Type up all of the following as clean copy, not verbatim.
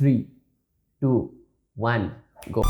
3, 2, 1, go.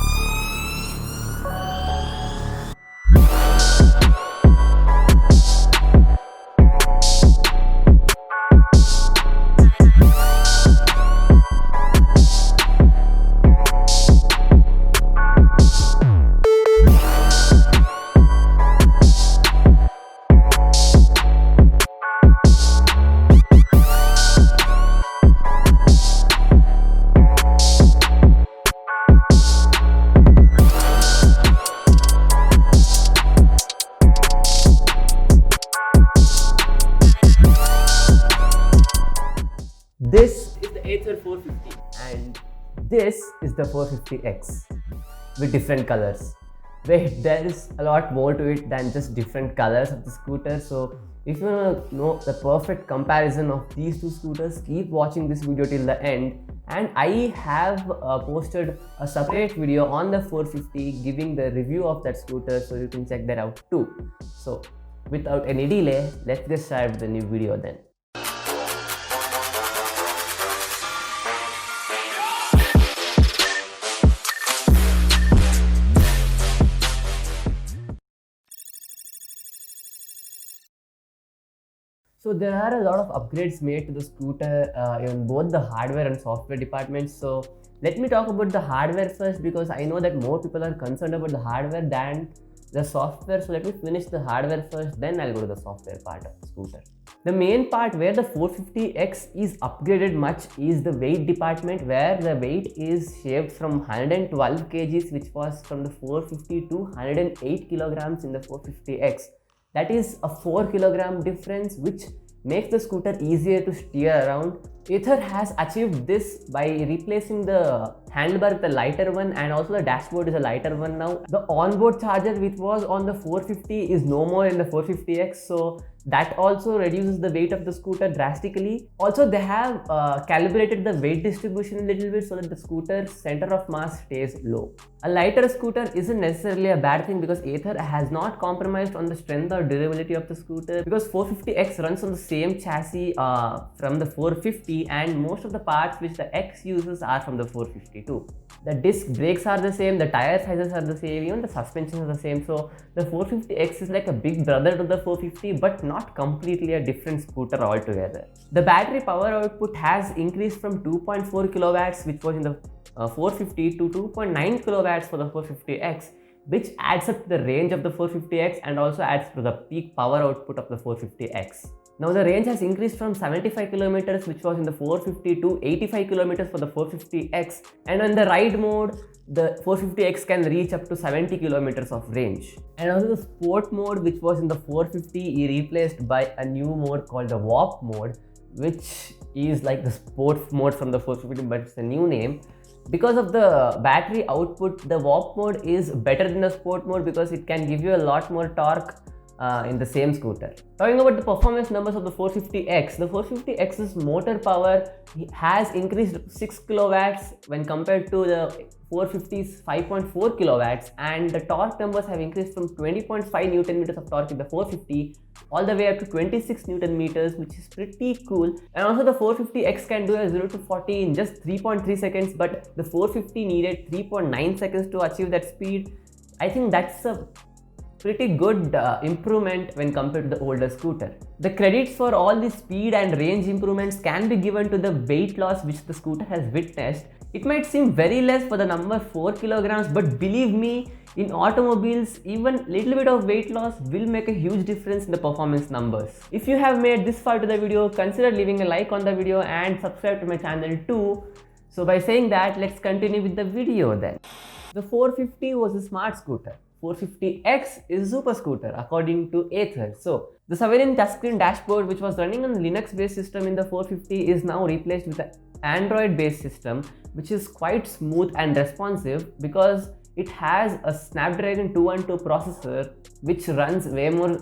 This is the Ather 450 and this is the 450X with different colors. Wait, there is a lot more to it than just different colors of the scooter. So if you want to know the perfect comparison of these two scooters, keep watching this video till the end. And I have posted a separate video on the 450 giving the review of that scooter, so you can check that out too. So without any delay, let's get started with the new video then. So there are a lot of upgrades made to the scooter in both the hardware and software departments. So let me talk about the hardware first, because I know that more people are concerned about the hardware than the software. So let me finish the hardware first, then I'll go to the software part of the scooter. The main part where the 450X is upgraded much is the weight department, where the weight is shaved from 112 kgs, which was from the 450 to 108 kilograms in the 450X. That is a 4 kilogram difference, which makes the scooter easier to steer around. Ather has achieved this by replacing the handlebar with a lighter one, and also the dashboard is a lighter one now. The onboard charger, which was on the 450, is no more in the 450X, so that also reduces the weight of the scooter drastically. Also, they have calibrated the weight distribution a little bit so that the scooter's center of mass stays low. A lighter scooter isn't necessarily a bad thing, because Ather has not compromised on the strength or durability of the scooter, because 450X runs on the same chassis from the 450, and most of the parts which the X uses are from the 450 too. The disc brakes are the same, the tire sizes are the same, even the suspension is the same. So the 450X is like a big brother to the 450, but not completely a different scooter altogether. The battery power output has increased from 2.4 kilowatts, which was in the 450, to 2.9 kilowatts for the 450X, which adds up to the range of the 450X and also adds to the peak power output of the 450X. Now the range has increased from 75 kilometers, which was in the 450, to 85 kilometers for the 450X, and on the ride mode, the 450X can reach up to 70 kilometers of range. And also the sport mode, which was in the 450, is replaced by a new mode called the Warp mode, which is like the sport mode from the 450, but it's a new name. Because of the battery output, the Warp mode is better than the sport mode because it can give you a lot more torque in the same scooter. Talking about the performance numbers of the 450X, the 450X's motor power has increased 6 kilowatts when compared to the 450's 5.4 kilowatts, and the torque numbers have increased from 20.5 Newton meters of torque in the 450 all the way up to 26 Newton meters, which is pretty cool. And also the 450X can do a 0 to 40 in just 3.3 seconds, but the 450 needed 3.9 seconds to achieve that speed. I think that's a pretty good improvement when compared to the older scooter. The credits for all the speed and range improvements can be given to the weight loss which the scooter has witnessed. It might seem very less for the number 4 kilograms, but believe me, in automobiles, even little bit of weight loss will make a huge difference in the performance numbers. If you have made this far to the video, consider leaving a like on the video and subscribe to my channel too. So by saying that, let's continue with the video then. The 450 was a smart scooter. 450X is a super scooter according to Ather. So the 7-inch touchscreen dashboard, which was running on the Linux based system in the 450, is now replaced with an Android based system, which is quite smooth and responsive because it has a Snapdragon 212 processor, which runs way more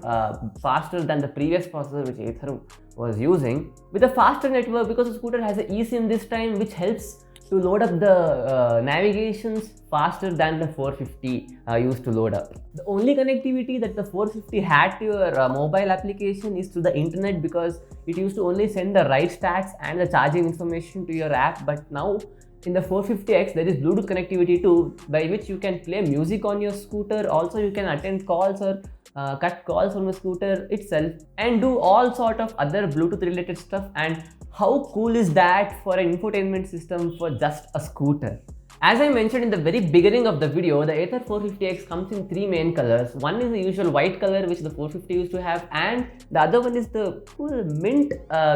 faster than the previous processor which Ather was using. With a faster network, because the scooter has an eSIM this time, which helps to load up the navigations faster than the 450 used to load up. The only connectivity that the 450 had to your mobile application is to the internet, because it used to only send the ride stats and the charging information to your app, but now In the 450X, there is Bluetooth connectivity too, by which you can play music on your scooter. Also, you can attend calls or cut calls from the scooter itself and do all sort of other Bluetooth related stuff. And how cool is that for an infotainment system for just a scooter? As I mentioned in the very beginning of the video, the Ather 450X comes in three main colors. One is the usual white color which the 450 used to have, and the other one is the cool mint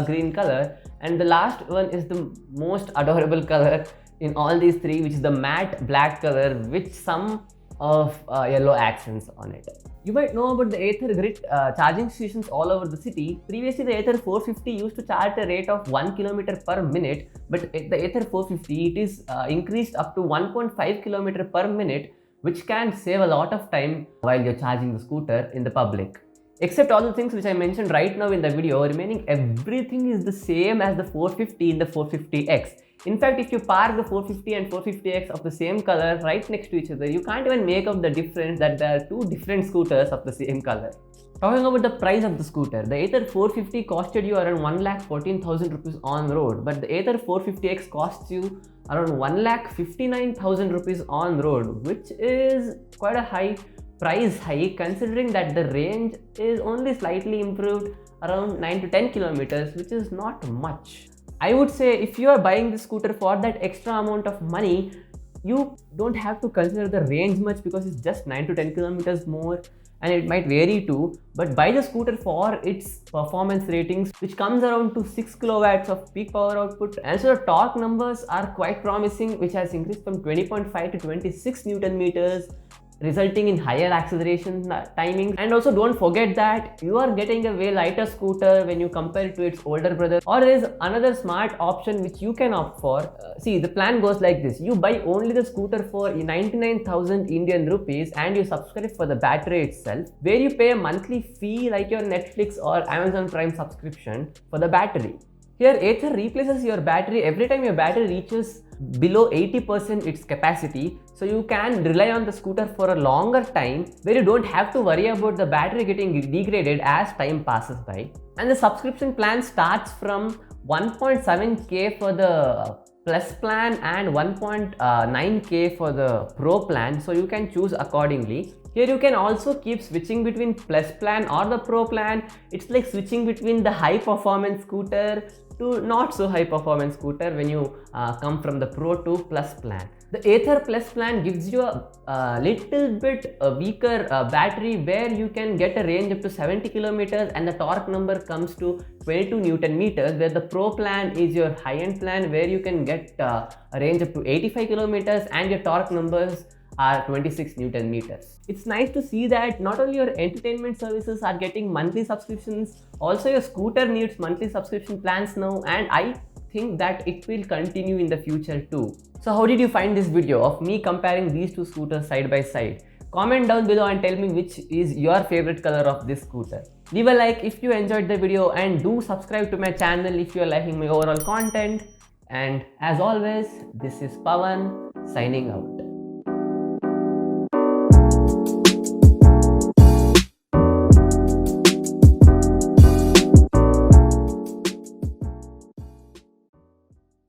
green color, and the last one is the most adorable color in all these three, which is the matte black color with some of yellow accents on it. You might know about the Ather Grit charging stations all over the city. Previously, the Ather 450 used to charge at a rate of 1 kilometer per minute, but the Ather 450 it is increased up to 1.5 kilometer per minute, which can save a lot of time while you're charging the scooter in the public. Except all the things which I mentioned right now in the video, remaining everything is the same as the 450 in the 450X. In fact, if you park the 450 and 450X of the same color right next to each other, you can't even make out the difference that there are two different scooters of the same color. Talking about the price of the scooter, the Ather 450 costed you around 1,14,000 rupees on road, but the Ather 450X costs you around 1,59,000 rupees on road, which is quite a high price hike considering that the range is only slightly improved around 9 to 10 kilometers, which is not much. I would say if you are buying this scooter for that extra amount of money, you don't have to consider the range much because it's just 9 to 10 kilometers more, and it might vary too, but buy the scooter for its performance ratings, which comes around to 6 kilowatts of peak power output. And so the torque numbers are quite promising, which has increased from 20.5 to 26 Newton meters, resulting in higher acceleration timings. And also don't forget that you are getting a way lighter scooter when you compare it to its older brother. Or there is another smart option which you can opt for. See, the plan goes like this: you buy only the scooter for 99,000 Indian rupees and you subscribe for the battery itself, where you pay a monthly fee like your Netflix or Amazon Prime subscription for the battery. Here, Ather replaces your battery every time your battery reaches below 80% its capacity, so you can rely on the scooter for a longer time where you don't have to worry about the battery getting degraded as time passes by. And the subscription plan starts from 1.7k for the Plus plan and 1.9k for the Pro plan, so you can choose accordingly. Here you can also keep switching between Plus plan or the Pro plan. It's like switching between the high performance scooter to not so high performance scooter when you come from the Pro to Plus plan. The Ather Plus plan gives you a little bit weaker battery where you can get a range up to 70 kilometers and the torque number comes to 22 Newton meters, where the Pro plan is your high-end plan where you can get a range up to 85 kilometers and your torque numbers are 26 Newton meters. It's nice to see that not only your entertainment services are getting monthly subscriptions, also your scooter needs monthly subscription plans now, and I think that it will continue in the future too. So how did you find this video of me comparing these two scooters side by side? Comment down below and tell me which is your favorite color of this scooter. Leave a like if you enjoyed the video and do subscribe to my channel if you are liking my overall content. And as always, this is Pawan signing out.